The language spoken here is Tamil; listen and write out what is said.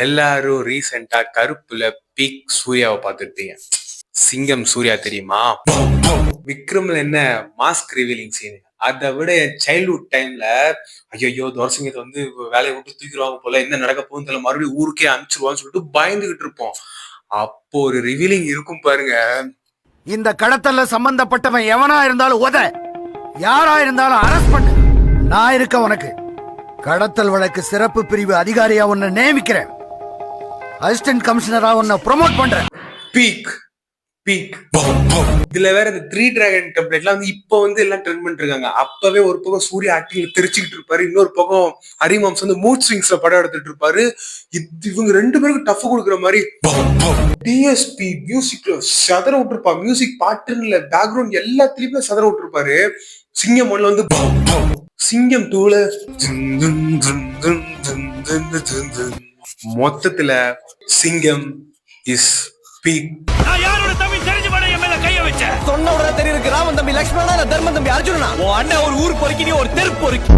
எல்லாரும் ரீசெண்டா கருப்புல பீக் சூர்யாவை பார்த்துருப்பீங்க. சிங்கம் சூர்யா தெரியுமா? விக்ரம்ல என்ன மாஸ்க் ரிவீலிங் சீன், அதை விட என் சைல்ட்ஹுட் டைம்ல ஐயோ துரசிங்கத்தை வந்து வேலையை விட்டு தூக்கிடுவாங்க போல, என்ன நடக்க போகுதுன்னு தெரியல, மறுபடியும் ஊருக்கே அனுப்பிச்சிருவான்னு சொல்லிட்டு பயந்துகிட்டு இருப்போம். அப்போ ஒரு ரிவீலிங் இருக்கும் பாருங்க. இந்த கடத்தல்ல சம்பந்தப்பட்டவன் எவனா இருந்தாலும் உத, யாரா இருந்தாலும் அரெஸ்ட் பண்ணு. நான் இருக்க உனக்கு. கடத்தல் வழக்கு சிறப்பு பிரிவு அதிகாரியா உன்னை நியமிக்கிறேன். அசிஸ்டன்ட் கமிஷனரா உன்னை ப்ரொமோட் பண்றேன். Peak peak. இதுல வேற இந்த 3 டிராகன் டெம்ப்ளேட்லாம் வந்து இப்போ வந்து எல்லாம் ட்ரெண்ட் பண்ணிட்டு இருக்காங்க. அப்பவே ஒரு பக்கம் சூர்யா ஆக்டிங்ல தெரிச்சுக்கிட்டு இருப்பாரு, இன்னொரு பக்கம் ஹரிமாம்ஸ் வந்து மூட் ஸ்விங்ஸ்ல படம் எடுத்துட்டு இருப்பாரு. இவங்க 2 பேருக்கு டஃப் கொடுக்குற மாதிரி டிஎஸ்பி மியூசிக்ல சதற விட்டுருப்பா. மியூசிக் பாட்டுன்னு இல்ல, பேக்ரவுண்ட் எல்லாத்துலயுமே சதற விட்டுருப்பாரு. சிங்கம் 1ல வந்து சிங்கம் 2ல மொத்தத்துல சிங்கம் இஸ் பீக். சொன்ன உடனே தெரியுது ராமன் தம்பி லட்சுமணா, தர்மன் தம்பி அர்ஜுனனா, உன் அண்ணன் ஒரு ஊர் பொறுக்கி, நீ ஒரு தெரு பொறுக்கி.